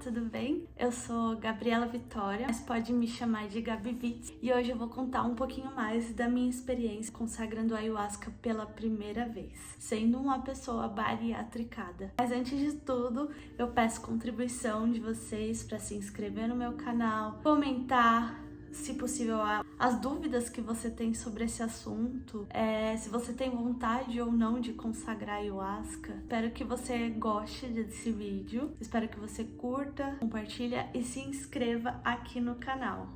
tudo bem? Eu sou Gabriela Vitória, mas pode me chamar de Gabi Vitz, e hoje eu vou contar um pouquinho mais da minha experiência consagrando a ayahuasca pela primeira vez, sendo uma pessoa bariatricada. Mas antes de tudo, eu peço contribuição de vocês para se inscrever no meu canal, comentar, se possível, as dúvidas que você tem sobre esse assunto, se você tem vontade ou não de consagrar ayahuasca. Espero que você goste desse vídeo, espero que você curta, compartilha e se inscreva aqui no canal.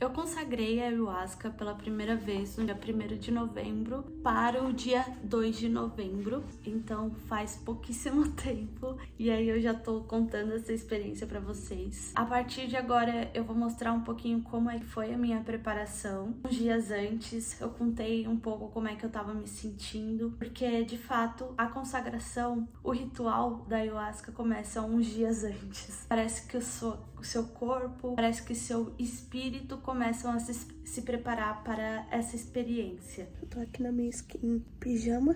Eu consagrei a ayahuasca pela primeira vez no dia 1º de novembro para o dia 2 de novembro, então faz pouquíssimo tempo, e aí eu já tô contando essa experiência para vocês. A partir de agora eu vou mostrar um pouquinho como é que foi a minha preparação. Uns dias antes eu contei um pouco como é que eu tava me sentindo, porque de fato a consagração, o ritual da ayahuasca começa uns dias antes. Parece que o seu corpo, parece que seu espírito começam a se preparar para essa experiência. Eu tô aqui na minha skin pijama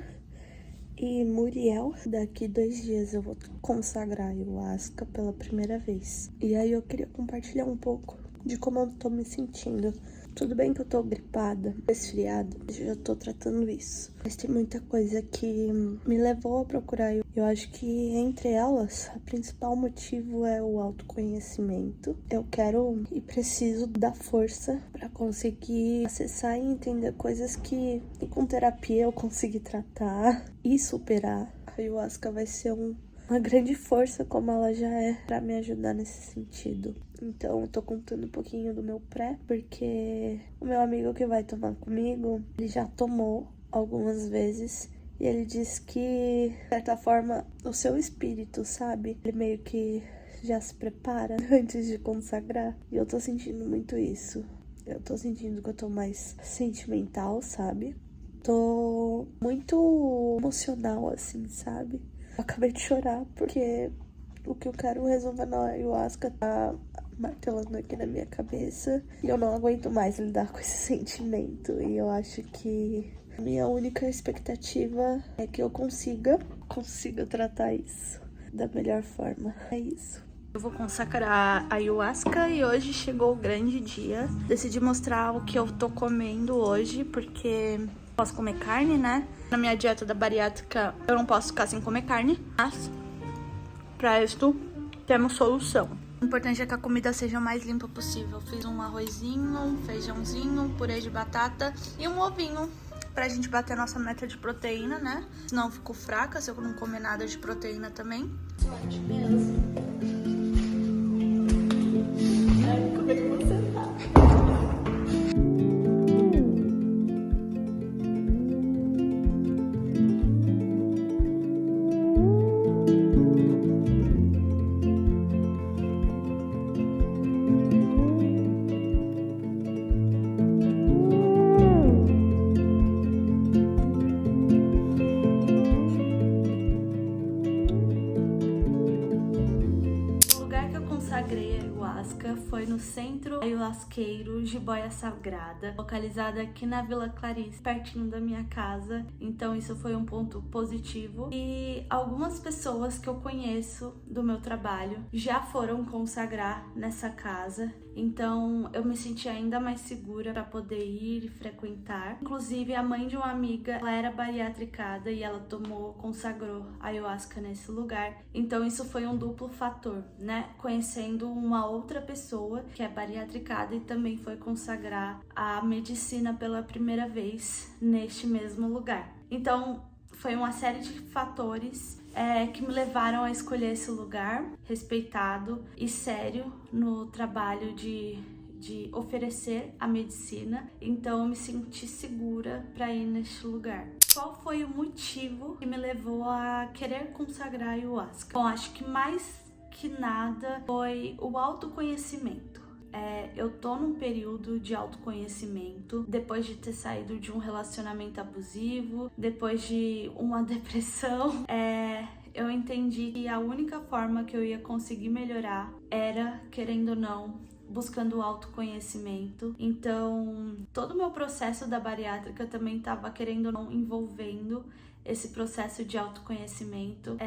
e Muriel. Daqui 2 dias eu vou consagrar a ayahuasca pela primeira vez. E aí eu queria compartilhar um pouco de como eu tô me sentindo. Tudo bem que eu tô gripada, resfriada, eu já tô tratando isso. Mas tem muita coisa que me levou a procurar. Eu acho que entre elas, o principal motivo é o autoconhecimento. Eu quero e preciso dar força pra conseguir acessar e entender coisas que com terapia eu consegui tratar e superar. A ayahuasca vai ser uma grande força, como ela já é, pra me ajudar nesse sentido. Então, eu tô contando um pouquinho do meu pré, porque o meu amigo que vai tomar comigo, ele já tomou algumas vezes. E ele diz que, de certa forma, o seu espírito, sabe? Ele meio que já se prepara antes de consagrar. E eu tô sentindo muito isso. Eu tô sentindo que eu tô mais sentimental, sabe? Tô muito emocional, assim, sabe? Eu acabei de chorar porque o que eu quero resolver na ayahuasca tá martelando aqui na minha cabeça. E eu não aguento mais lidar com esse sentimento. E eu acho que a minha única expectativa é que eu consiga tratar isso da melhor forma. É isso. Eu vou consagrar a ayahuasca e hoje chegou o grande dia. Decidi mostrar o que eu tô comendo hoje, porque posso comer carne, né? Na minha dieta da bariátrica eu não posso ficar sem comer carne, mas pra isso temos solução. O importante é que a comida seja o mais limpa possível. Fiz um arrozinho, um feijãozinho, um purê de batata e um ovinho pra gente bater a nossa meta de proteína, né? Senão eu fico fraca se eu não comer nada de proteína também. Sorte mesmo. Ai, como é que você tá? Consagrei a ayahuasca foi no Centro Ayahuasqueiro Jiboia Sagrada, localizada aqui na Vila Clarice, pertinho da minha casa. Então isso foi um ponto positivo. E algumas pessoas que eu conheço do meu trabalho já foram consagrar nessa casa. Então eu me senti ainda mais segura para poder ir e frequentar. Inclusive a mãe de uma amiga, ela era bariatricada e ela consagrou a ayahuasca nesse lugar. Então isso foi um duplo fator, né? Conhecendo uma outra pessoa que é bariatricada e também foi consagrar a medicina pela primeira vez neste mesmo lugar. Então foi uma série de fatores que me levaram a escolher esse lugar respeitado e sério no trabalho de oferecer a medicina. Então eu me senti segura para ir neste lugar. Qual foi o motivo que me levou a querer consagrar a ayahuasca? Bom, acho que mais que nada foi o autoconhecimento. Eu tô num período de autoconhecimento, depois de ter saído de um relacionamento abusivo, depois de uma depressão, eu entendi que a única forma que eu ia conseguir melhorar era, querendo ou não, buscando o autoconhecimento. Então, todo o meu processo da bariátrica também estava, querendo ou não, envolvendo esse processo de autoconhecimento.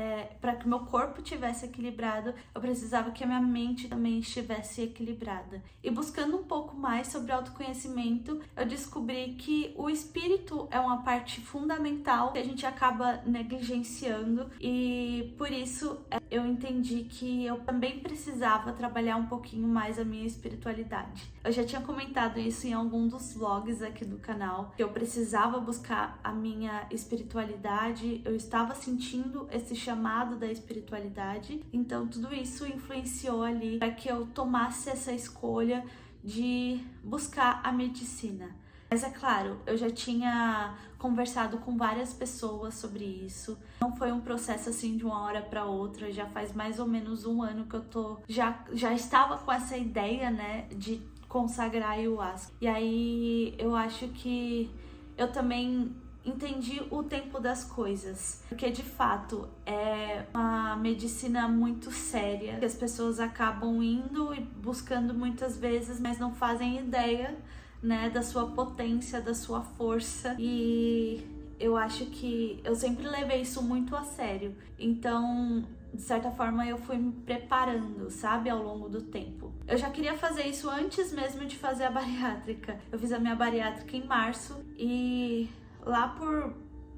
Para que meu corpo estivesse equilibrado, eu precisava que a minha mente também estivesse equilibrada. E buscando um pouco mais sobre autoconhecimento, eu descobri que o espírito é uma parte fundamental que a gente acaba negligenciando, e por isso eu entendi que eu também precisava trabalhar um pouquinho mais a minha espiritualidade. Eu já tinha comentado isso em algum dos vlogs aqui do canal, que eu precisava buscar a minha espiritualidade, eu estava sentindo esse chamado da espiritualidade, então tudo isso influenciou ali para que eu tomasse essa escolha de buscar a medicina. Mas é claro, eu já tinha conversado com várias pessoas sobre isso. Não foi um processo assim de uma hora para outra. Já faz mais ou menos 1 ano que eu já estava com essa ideia, né, de consagrar ayahuasca. E aí eu acho que eu também entendi o tempo das coisas, porque de fato é uma medicina muito séria, que as pessoas acabam indo e buscando muitas vezes, mas não fazem ideia, né, da sua potência, da sua força. E eu acho que eu sempre levei isso muito a sério. Então, de certa forma, eu fui me preparando, sabe, ao longo do tempo. Eu já queria fazer isso antes mesmo de fazer a bariátrica. Eu fiz a minha bariátrica em março e lá por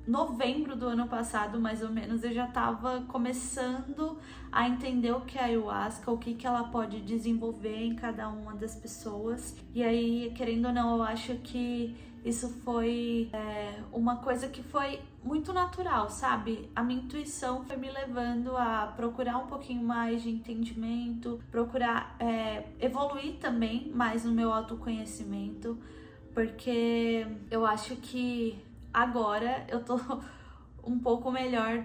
novembro do ano passado, mais ou menos, eu já estava começando a entender o que é a ayahuasca, o que ela pode desenvolver em cada uma das pessoas. E aí, querendo ou não, eu acho que isso foi uma coisa que foi muito natural, sabe? A minha intuição foi me levando a procurar um pouquinho mais de entendimento, procurar evoluir também mais no meu autoconhecimento, porque eu acho que agora eu tô um pouco melhor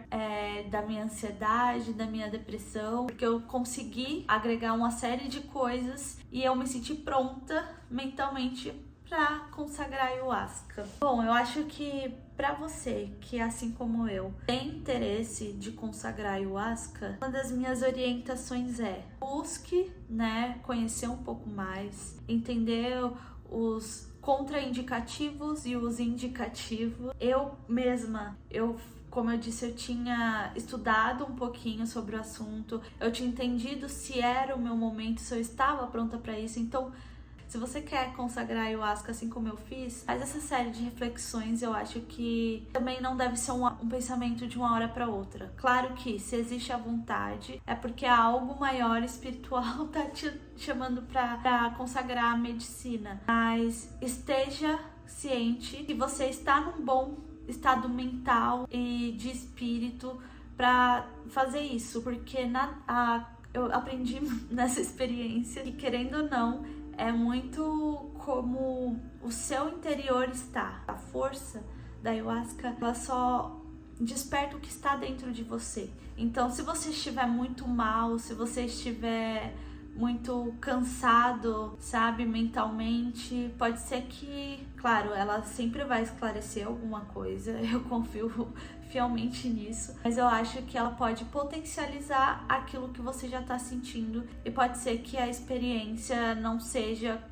da minha ansiedade, da minha depressão, porque eu consegui agregar uma série de coisas e eu me senti pronta mentalmente para consagrar ayahuasca. Bom, eu acho que para você que, assim como eu, tem interesse de consagrar ayahuasca, uma das minhas orientações é: busque, né, conhecer um pouco mais, entender os contraindicativos e os indicativos. Eu mesma, como eu disse, eu tinha estudado um pouquinho sobre o assunto, eu tinha entendido se era o meu momento, se eu estava pronta para isso. Então, se você quer consagrar ayahuasca assim como eu fiz, faz essa série de reflexões. Eu acho que também não deve ser um pensamento de uma hora para outra. Claro que se existe a vontade, é porque algo maior espiritual tá te chamando para consagrar a medicina. Mas esteja ciente que você está num bom estado mental e de espírito para fazer isso, porque eu aprendi nessa experiência que, querendo ou não, é muito como o seu interior está. A força da ayahuasca, ela só desperta o que está dentro de você. Então, se você estiver muito mal, se você estiver muito cansado, sabe, mentalmente, pode ser que, claro, ela sempre vai esclarecer alguma coisa, eu confio fielmente nisso, mas eu acho que ela pode potencializar aquilo que você já tá sentindo, e pode ser que a experiência não seja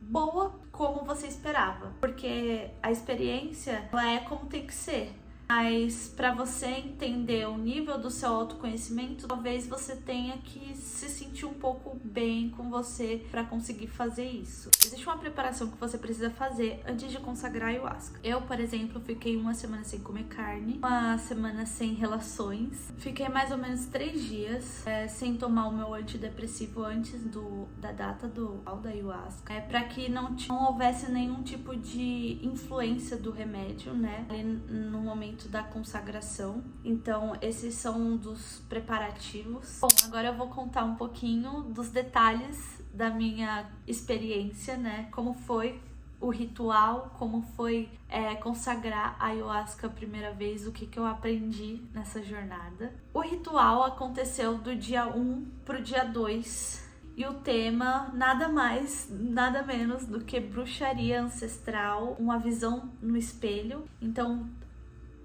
boa como você esperava, porque a experiência, ela é como tem que ser. Mas para você entender o nível do seu autoconhecimento, talvez você tenha que se sentir um pouco bem com você para conseguir fazer isso. Existe uma preparação que você precisa fazer antes de consagrar a ayahuasca. Eu, por exemplo, fiquei 1 semana sem comer carne, 1 semana sem relações, fiquei mais ou menos 3 dias sem tomar o meu antidepressivo antes da data da ayahuasca, para que não houvesse nenhum tipo de influência do remédio, né, ali no momento da consagração. Então, esses são um dos preparativos. Bom, agora eu vou contar um pouquinho dos detalhes da minha experiência, né? Como foi o ritual, como foi consagrar a ayahuasca a primeira vez, o que eu aprendi nessa jornada. O ritual aconteceu do dia 1 pro dia 2. E o tema, nada mais, nada menos do que bruxaria ancestral, uma visão no espelho. Então,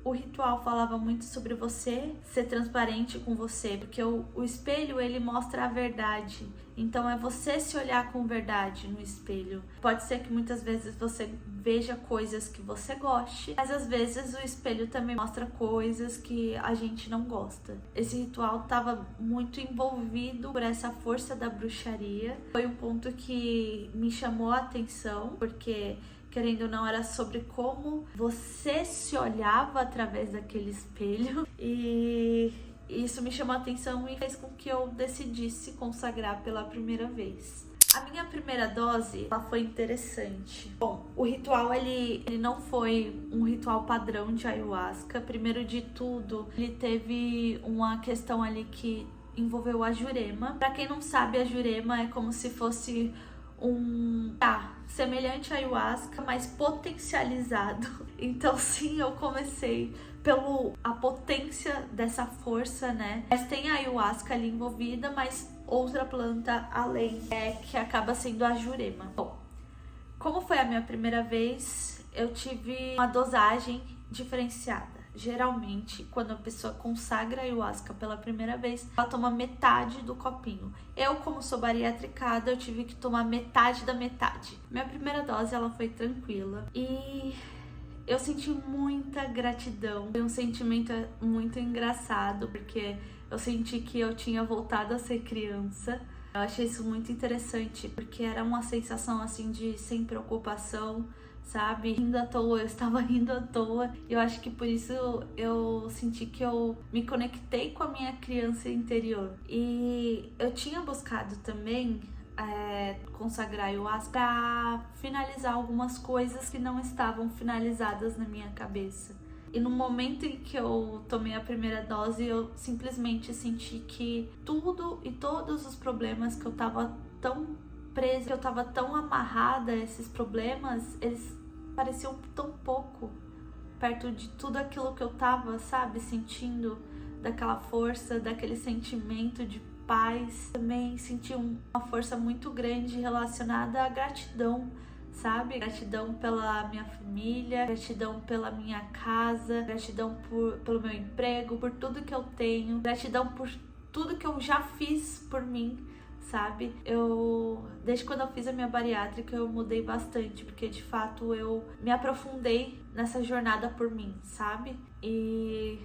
o ritual falava muito sobre você ser transparente com você, porque o espelho, ele mostra a verdade. Então é você se olhar com verdade no espelho. Pode ser que muitas vezes você veja coisas que você goste, mas às vezes o espelho também mostra coisas que a gente não gosta. Esse ritual estava muito envolvido por essa força da bruxaria. Foi um ponto que me chamou a atenção, porque querendo ou não, era sobre como você se olhava através daquele espelho. E isso me chamou a atenção e fez com que eu decidisse consagrar pela primeira vez. A minha primeira dose, ela foi interessante. Bom, o ritual, ele não foi um ritual padrão de ayahuasca. Primeiro de tudo, ele teve uma questão ali que envolveu a jurema. Pra quem não sabe, a jurema é como se fosse semelhante à ayahuasca, mas potencializado. Então sim, eu comecei a potência dessa força, né? Mas tem a ayahuasca ali envolvida, mas outra planta além, que acaba sendo a jurema. Bom, como foi a minha primeira vez, eu tive uma dosagem diferenciada. Geralmente, quando a pessoa consagra a ayahuasca pela primeira vez, ela toma metade do copinho. Eu, como sou bariátricada, eu tive que tomar metade da metade. Minha primeira dose, ela foi tranquila e eu senti muita gratidão. Foi um sentimento muito engraçado, porque eu senti que eu tinha voltado a ser criança. Eu achei isso muito interessante, porque era uma sensação assim de sem preocupação, sabe? Rindo à toa, eu estava rindo à toa. E eu acho que por isso eu senti que eu me conectei com a minha criança interior. E eu tinha buscado também consagrar ayahuasca para finalizar algumas coisas que não estavam finalizadas na minha cabeça. E no momento em que eu tomei a primeira dose, eu simplesmente senti que tudo e todos os problemas que eu tava tão presa, que eu tava tão amarrada a esses problemas, eles pareciam tão pouco perto de tudo aquilo que eu tava, sabe, sentindo, daquela força, daquele sentimento de paz. Também senti uma força muito grande relacionada à gratidão, sabe? Gratidão pela minha família, gratidão pela minha casa, gratidão pelo meu emprego, por tudo que eu tenho, gratidão por tudo que eu já fiz por mim, sabe? Desde quando eu fiz a minha bariátrica, eu mudei bastante, porque de fato eu me aprofundei nessa jornada por mim, sabe? E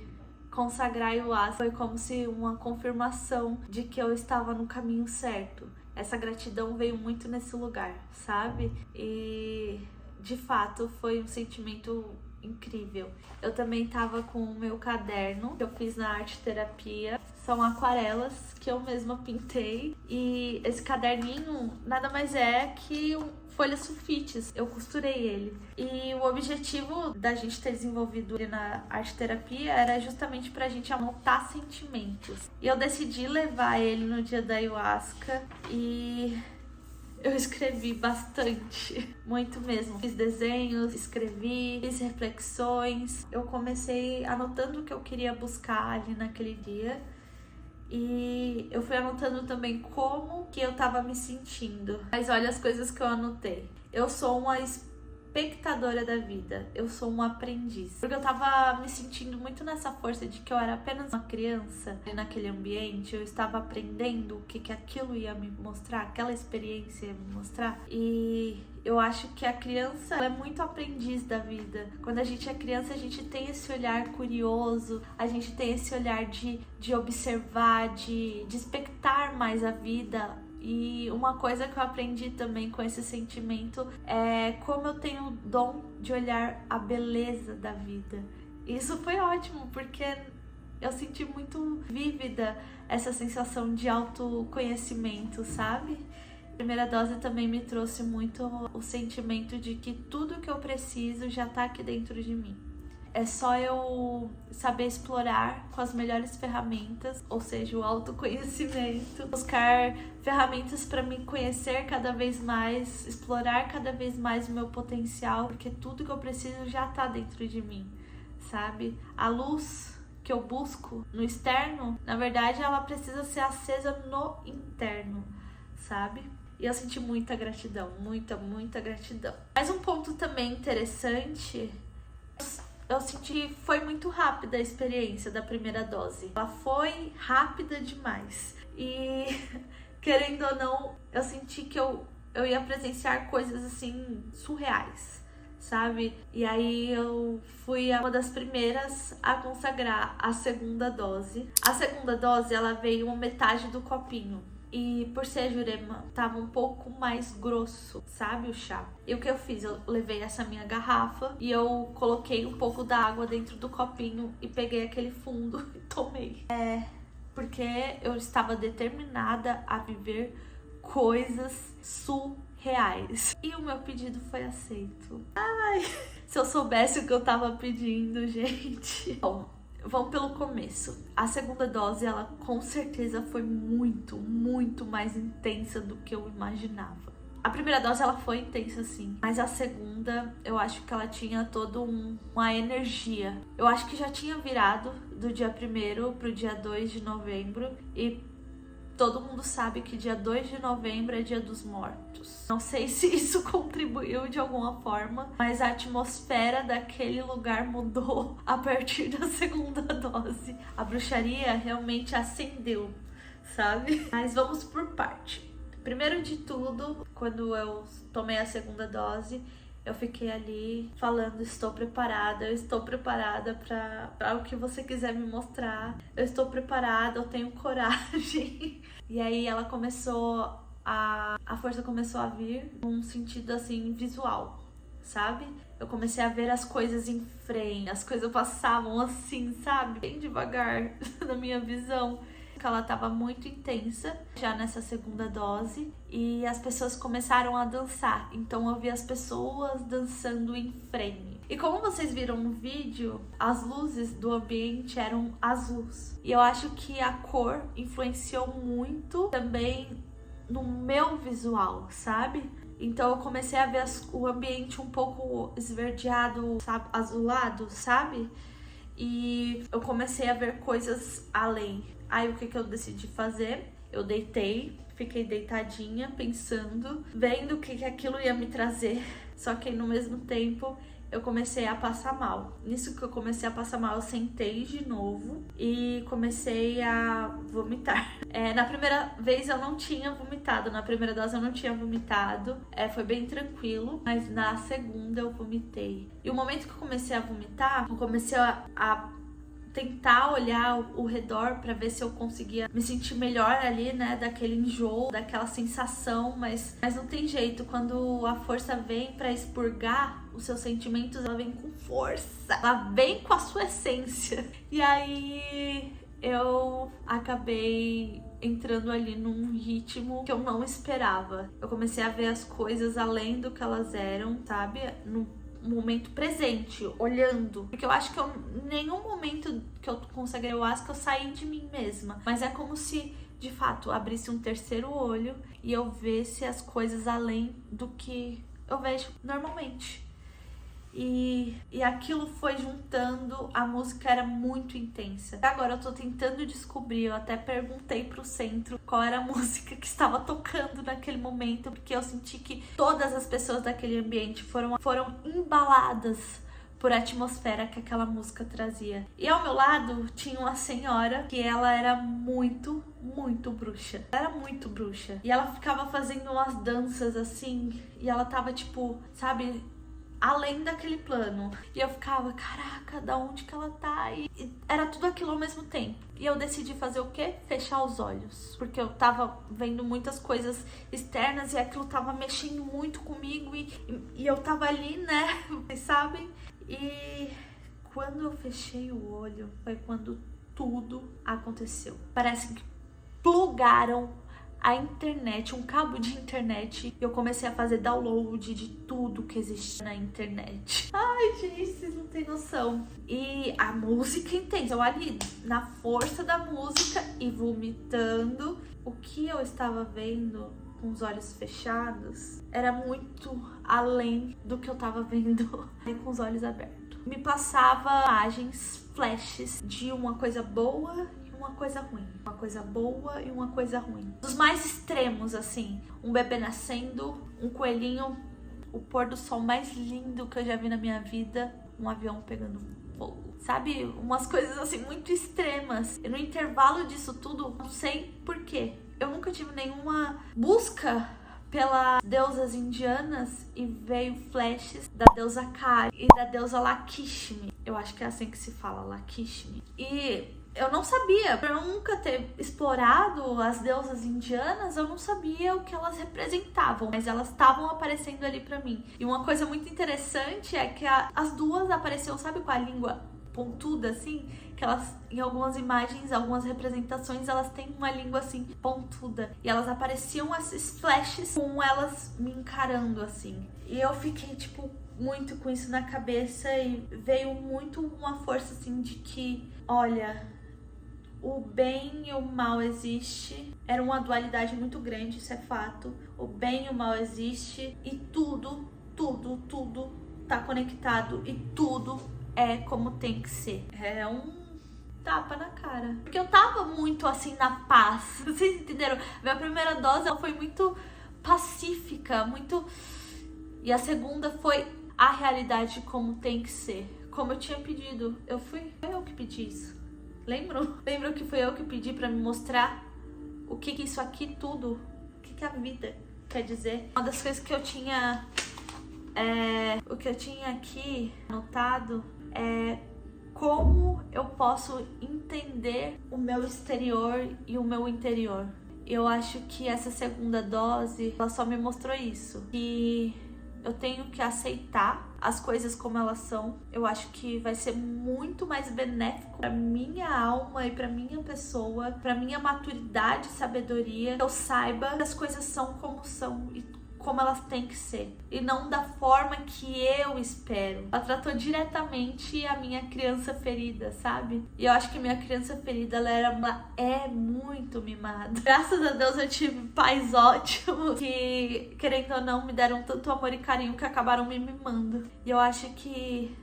consagrar ayahuasca foi como se uma confirmação de que eu estava no caminho certo. Essa gratidão veio muito nesse lugar, sabe? E de fato foi um sentimento incrível. Eu também tava com o meu caderno que eu fiz na arte terapia. São aquarelas que eu mesma pintei. E esse caderninho nada mais é que folhas sulfites. Eu costurei ele. E o objetivo da gente ter desenvolvido ele na arte terapia era justamente pra gente anotar sentimentos. E eu decidi levar ele no dia da ayahuasca e eu escrevi bastante, muito mesmo. Fiz desenhos, escrevi, fiz reflexões. Eu comecei anotando o que eu queria buscar ali naquele dia. E eu fui anotando também como que eu tava me sentindo. Mas olha as coisas que eu anotei. Eu sou uma espectadora da vida, eu sou um aprendiz. Porque eu tava me sentindo muito nessa força de que eu era apenas uma criança e naquele ambiente eu estava aprendendo o que aquilo ia me mostrar, aquela experiência ia me mostrar. E eu acho que a criança ela é muito aprendiz da vida. Quando a gente é criança, a gente tem esse olhar curioso, a gente tem esse olhar de observar, de expectar mais a vida. E uma coisa que eu aprendi também com esse sentimento é como eu tenho o dom de olhar a beleza da vida. Isso foi ótimo, porque eu senti muito vívida essa sensação de autoconhecimento, sabe? A primeira dose também me trouxe muito o sentimento de que tudo que eu preciso já tá aqui dentro de mim. É só eu saber explorar com as melhores ferramentas, ou seja, o autoconhecimento. Buscar ferramentas para me conhecer cada vez mais, explorar cada vez mais o meu potencial, porque tudo que eu preciso já tá dentro de mim, sabe? A luz que eu busco no externo, na verdade, ela precisa ser acesa no interno, sabe? E eu senti muita gratidão, muita gratidão. Mas um ponto também interessante, eu senti que foi muito rápida a experiência da primeira dose. Ela foi rápida demais. E, querendo ou não, eu senti que eu ia presenciar coisas assim surreais, sabe? E aí eu fui uma das primeiras a consagrar a segunda dose. A segunda dose, ela veio uma metade do copinho. E por ser Jurema, tava um pouco mais grosso, sabe, o chá. E o que eu fiz? Eu levei essa minha garrafa e eu coloquei um pouco da água dentro do copinho e peguei aquele fundo e tomei. Porque eu estava determinada a viver coisas surreais. E o meu pedido foi aceito. Ai, se eu soubesse o que eu tava pedindo, gente. Bom, vamos pelo começo. A segunda dose, ela com certeza foi muito, muito mais intensa do que eu imaginava. A primeira dose, ela foi intensa, sim. Mas a segunda, eu acho que ela tinha toda uma energia. Eu acho que já tinha virado do dia 1º pro dia 2 de novembro. E todo mundo sabe que dia 2 de novembro é dia dos mortos. Não sei se isso contribuiu de alguma forma, mas a atmosfera daquele lugar mudou a partir da segunda dose. A bruxaria realmente acendeu, sabe? Mas vamos por parte. Primeiro de tudo, quando eu tomei a segunda dose, eu fiquei ali falando, estou preparada, eu estou preparada para o que você quiser me mostrar. Eu estou preparada, eu tenho coragem. E aí ela começou a força começou a vir num sentido assim visual, sabe? Eu comecei a ver as coisas em frame, as coisas passavam assim, sabe? Bem devagar na minha visão. Ela estava muito intensa já nessa segunda dose e as pessoas começaram a dançar. Então eu vi as pessoas dançando em frame. E como vocês viram no vídeo, as luzes do ambiente eram azuis. E eu acho que a cor influenciou muito também no meu visual, sabe? Então eu comecei a ver o ambiente um pouco esverdeado, sabe? Azulado, sabe? E eu comecei a ver coisas além. Aí o que eu decidi fazer? Eu deitei, fiquei deitadinha, pensando, vendo o que aquilo ia me trazer. Só que no mesmo tempo eu comecei a passar mal. Nisso que eu comecei a passar mal, eu sentei de novo e comecei a vomitar. Na primeira vez eu não tinha vomitado, na primeira dose eu não tinha vomitado. Foi bem tranquilo, mas na segunda eu vomitei. E o momento que eu comecei a vomitar, eu comecei a tentar olhar ao redor para ver se eu conseguia me sentir melhor ali, né, daquele enjoo, daquela sensação, mas não tem jeito. Quando a força vem para expurgar os seus sentimentos, ela vem com força, ela vem com a sua essência. E aí eu acabei entrando ali num ritmo que eu não esperava. Eu comecei a ver as coisas além do que elas eram, sabe? No momento presente, olhando. Porque eu acho que em nenhum momento que eu consagrei ayahuasca eu saí de mim mesma. Mas é como se, de fato, abrisse um terceiro olho e eu visse as coisas além do que eu vejo normalmente. E aquilo foi juntando, a música era muito intensa. Agora eu tô tentando descobrir, eu até perguntei pro centro qual era a música que estava tocando naquele momento, porque eu senti que todas as pessoas daquele ambiente foram embaladas por a atmosfera que aquela música trazia. E ao meu lado tinha uma senhora que ela era muito, muito bruxa. Ela era muito bruxa. E ela ficava fazendo umas danças assim, e ela tava tipo, sabe, além daquele plano. E eu ficava, caraca, da onde que ela tá? E era tudo aquilo ao mesmo tempo. E eu decidi fazer o quê? Fechar os olhos. Porque eu tava vendo muitas coisas externas e aquilo tava mexendo muito comigo. E eu tava ali, né? Vocês sabem? E quando eu fechei o olho, foi quando tudo aconteceu. Parece que plugaram a internet, um cabo de internet, e eu comecei a fazer download de tudo que existe na internet. Ai, gente, vocês não têm noção. E a música intensa, eu ali na força da música e vomitando. O que eu estava vendo com os olhos fechados era muito além do que eu estava vendo com os olhos abertos. Me passava imagens, flashes de uma coisa boa, uma coisa ruim, uma coisa boa e uma coisa ruim. Dos mais extremos, assim, um bebê nascendo, um coelhinho, o pôr do sol mais lindo que eu já vi na minha vida, um avião pegando fogo. Sabe, umas coisas assim muito extremas. E no intervalo disso tudo, não sei porquê, eu nunca tive nenhuma busca pelas deusas indianas e veio flashes da deusa Kali e da deusa Lakshmi. Eu acho que é assim que se fala, Lakshmi. E eu não sabia, por eu nunca ter explorado as deusas indianas, eu não sabia o que elas representavam, mas elas estavam aparecendo ali pra mim. E uma coisa muito interessante é que as duas apareciam, sabe, com a língua pontuda, assim, que elas, em algumas imagens, algumas representações, elas têm uma língua assim, pontuda, e elas apareciam esses flashes com elas me encarando, assim, e eu fiquei, tipo, muito com isso na cabeça, e veio muito uma força, assim, de que, olha, o bem e o mal existe, era uma dualidade muito grande, isso é fato, o bem e o mal existe, e tudo tá conectado, e tudo é como tem que ser. É um tapa na cara. Porque eu tava muito assim na paz. Vocês entenderam? Minha primeira dose ela foi muito pacífica, muito. E a segunda foi a realidade como tem que ser. Como eu tinha pedido. Foi eu que pedi isso. Lembram que foi eu que pedi pra me mostrar o que isso aqui tudo, o que a vida quer dizer. Uma das coisas que eu tinha. O que eu tinha aqui anotado é como eu posso entender o meu exterior e o meu interior. Eu acho que essa segunda dose, ela só me mostrou isso, que eu tenho que aceitar as coisas como elas são. Eu acho que vai ser muito mais benéfico para minha alma e para minha pessoa, para minha maturidade e sabedoria, que eu saiba que as coisas são como são e como elas têm que ser, e não da forma que eu espero. Ela tratou diretamente a minha criança ferida, sabe? E eu acho que minha criança ferida, ela é muito mimada. Graças a Deus eu tive pais ótimos que, querendo ou não, me deram tanto amor e carinho que acabaram me mimando. E eu acho que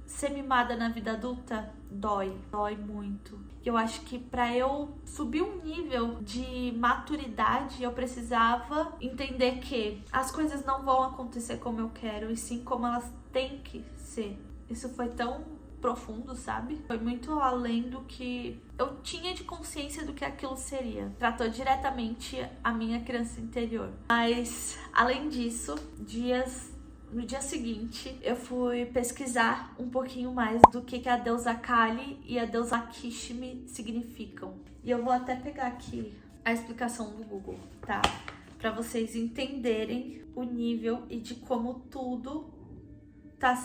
ser mimada na vida adulta dói muito. Eu acho que para eu subir um nível de maturidade, eu precisava entender que as coisas não vão acontecer como eu quero, e sim como elas têm que ser. Isso foi tão profundo, sabe? Foi muito além do que eu tinha de consciência do que aquilo seria. Tratou diretamente a minha criança interior. Mas, além disso, no dia seguinte, eu fui pesquisar um pouquinho mais do que a deusa Kali e a deusa Lakshmi significam. E eu vou até pegar aqui a explicação do Google, tá? Pra vocês entenderem o nível e de como tudo tá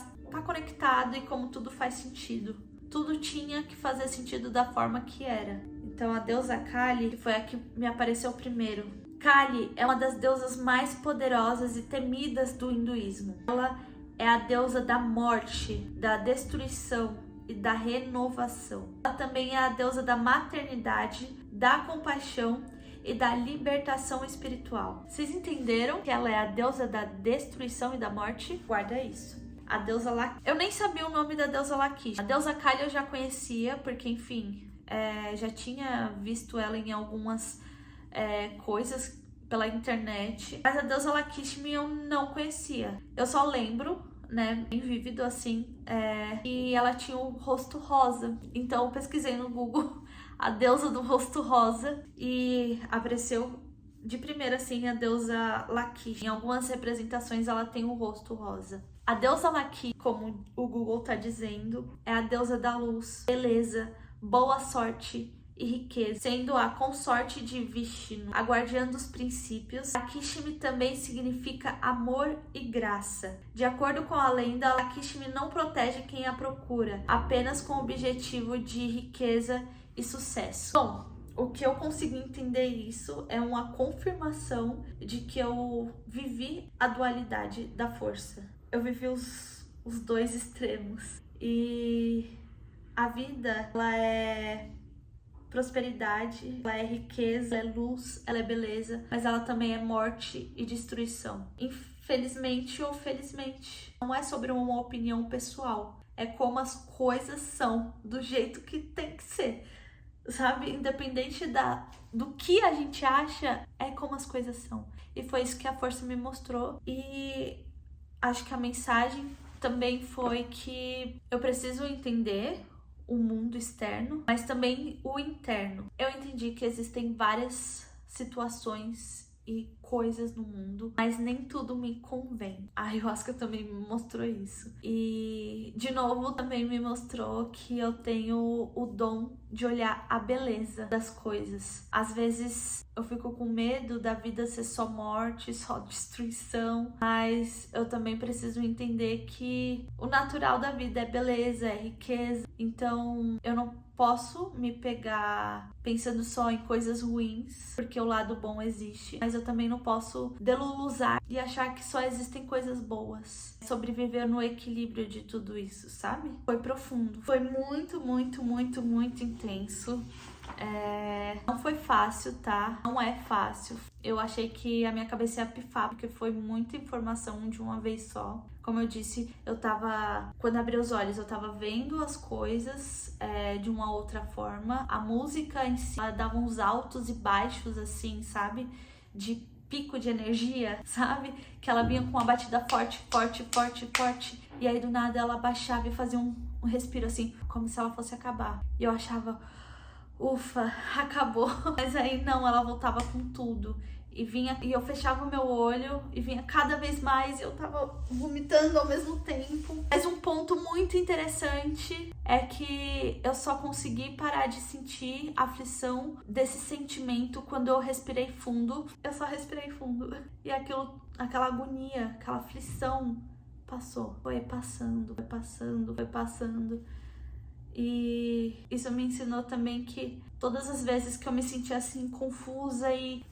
conectado e como tudo faz sentido. Tudo tinha que fazer sentido da forma que era. Então a deusa Kali, que foi a que me apareceu primeiro, Kali é uma das deusas mais poderosas e temidas do hinduísmo. Ela é a deusa da morte, da destruição e da renovação. Ela também é a deusa da maternidade, da compaixão e da libertação espiritual. Vocês entenderam que ela é a deusa da destruição e da morte? Guarda isso. A deusa Lakshmi. Eu nem sabia o nome da deusa Lakshmi. A deusa Kali eu já conhecia, porque, enfim, já tinha visto ela em algumas coisas pela internet, mas a deusa Lakshmi eu não conhecia. Eu só lembro, né, bem vívido assim, que ela tinha o rosto rosa. Então eu pesquisei no Google a deusa do rosto rosa e apareceu de primeira assim a deusa Lakshmi. Em algumas representações ela tem o rosto rosa. A deusa Lakshmi, como o Google tá dizendo, é a deusa da luz, beleza, boa sorte e riqueza, sendo a consorte de Vishnu, a guardiã dos princípios. Lakshmi também significa amor e graça. De acordo com a lenda, Lakshmi não protege quem a procura, apenas com o objetivo de riqueza e sucesso. Bom, o que eu consegui entender isso é uma confirmação de que eu vivi a dualidade da força. Eu vivi os dois extremos. E a vida, ela é prosperidade, ela é riqueza, ela é luz, ela é beleza, mas ela também é morte e destruição. Infelizmente ou felizmente, não é sobre uma opinião pessoal, é como as coisas são, do jeito que tem que ser, sabe? Independente do que a gente acha, é como as coisas são. E foi isso que a força me mostrou, e acho que a mensagem também foi que eu preciso entender o mundo externo, mas também o interno. Eu entendi que existem várias situações e coisas no mundo, mas nem tudo me convém. A ayahuasca também me mostrou isso. E, de novo, também me mostrou que eu tenho o dom de olhar a beleza das coisas. Às vezes eu fico com medo da vida ser só morte, só destruição, mas eu também preciso entender que o natural da vida é beleza, é riqueza. Então eu não posso me pegar pensando só em coisas ruins, porque o lado bom existe, mas eu também não posso deluluzar e achar que só existem coisas boas. Sobreviver no equilíbrio de tudo isso, sabe? Foi profundo, foi muito, muito, muito, muito intenso. Não foi fácil, tá? Não é fácil. Eu achei que a minha cabeça ia pifar, porque foi muita informação de uma vez só. Como eu disse, quando abri os olhos, eu tava vendo as coisas de uma outra forma. A música em si, ela dava uns altos e baixos, assim, sabe? De pico de energia, sabe? Que ela vinha com uma batida forte, forte, forte, forte. E aí, do nada, ela baixava e fazia um respiro, assim, como se ela fosse acabar. E eu achava... ufa, acabou. Mas aí não, ela voltava com tudo. E eu fechava o meu olho e vinha cada vez mais, e eu tava vomitando ao mesmo tempo. Mas um ponto muito interessante é que eu só consegui parar de sentir a aflição desse sentimento quando eu respirei fundo. Eu só respirei fundo. E aquela agonia, aquela aflição passou. Foi passando, foi passando, foi passando. E isso me ensinou também que todas as vezes que eu me sentia assim confusa e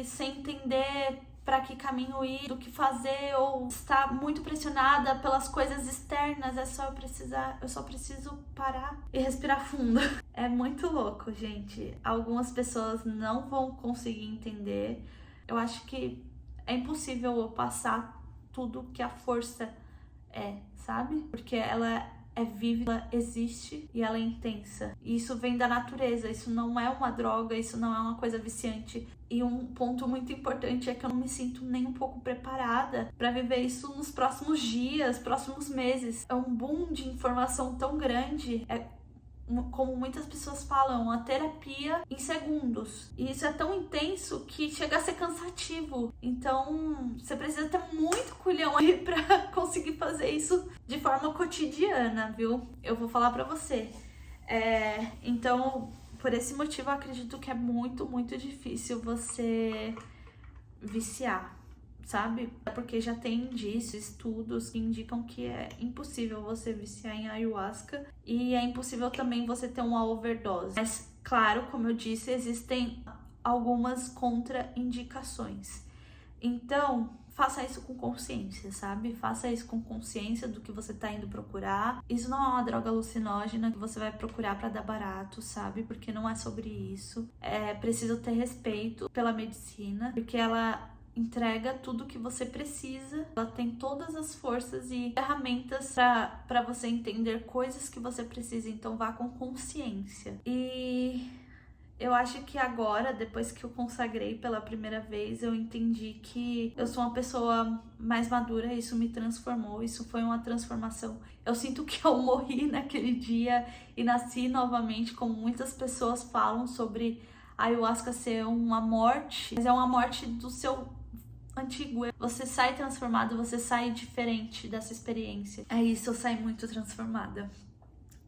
sem entender para que caminho ir, do que fazer, ou estar muito pressionada pelas coisas externas, eu só preciso parar e respirar fundo. É muito louco, gente. Algumas pessoas não vão conseguir entender. Eu acho que é impossível eu passar tudo que a força é, sabe? Porque ela é viva, ela existe e ela é intensa. E isso vem da natureza, isso não é uma droga, isso não é uma coisa viciante. E um ponto muito importante é que eu não me sinto nem um pouco preparada para viver isso nos próximos dias, próximos meses. É um boom de informação tão grande, como muitas pessoas falam, uma terapia em segundos. E isso é tão intenso que chega a ser cansativo. Então, você precisa ter muito culhão aí pra conseguir fazer isso de forma cotidiana, viu? Eu vou falar pra você. Então, por esse motivo, eu acredito que é muito, muito difícil você viciar, sabe? Porque já tem indícios, estudos que indicam que é impossível você viciar em ayahuasca e é impossível também você ter uma overdose. Mas, claro, como eu disse, existem algumas contraindicações. Então, faça isso com consciência, sabe? Faça isso com consciência do que você tá indo procurar. Isso não é uma droga alucinógena que você vai procurar pra dar barato, sabe? Porque não é sobre isso. É preciso ter respeito pela medicina, porque ela entrega tudo o que você precisa. Ela tem todas as forças e ferramentas para você entender coisas que você precisa. Então vá com consciência. E eu acho que agora, depois que eu consagrei pela primeira vez, eu entendi que eu sou uma pessoa mais madura. Isso me transformou, isso foi uma transformação. Eu sinto que eu morri naquele dia e nasci novamente, como muitas pessoas falam sobre a ayahuasca ser uma morte, mas é uma morte do seu antigo. Você sai transformado, você sai diferente dessa experiência. É isso, eu saí muito transformada.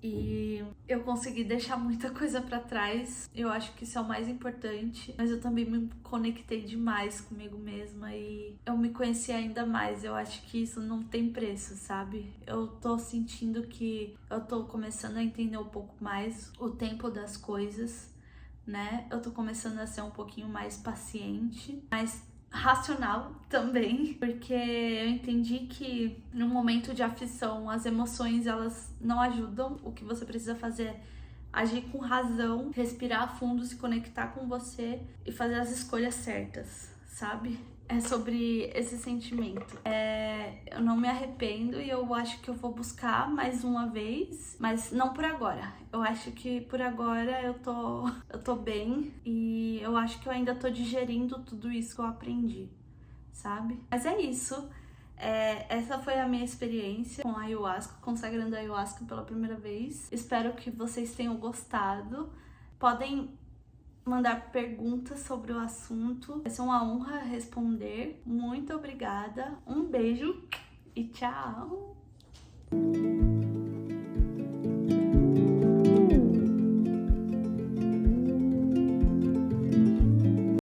E eu consegui deixar muita coisa pra trás. Eu acho que isso é o mais importante. Mas eu também me conectei demais comigo mesma e eu me conheci ainda mais. Eu acho que isso não tem preço, sabe? Eu tô sentindo que eu tô começando a entender um pouco mais o tempo das coisas, né? Eu tô começando a ser um pouquinho mais paciente, mais racional também, porque eu entendi que no momento de aflição as emoções elas não ajudam. O que você precisa fazer é agir com razão, respirar fundo, se conectar com você e fazer as escolhas certas, sabe? É sobre esse sentimento. Eu não me arrependo e eu acho que eu vou buscar mais uma vez, mas não por agora. Eu acho que por agora eu tô bem e eu acho que eu ainda tô digerindo tudo isso que eu aprendi, sabe? Mas é isso. Essa foi a minha experiência com a ayahuasca, consagrando a ayahuasca pela primeira vez. Espero que vocês tenham gostado. Podem mandar perguntas sobre o assunto. Vai ser uma honra responder. Muito obrigada, um beijo e tchau!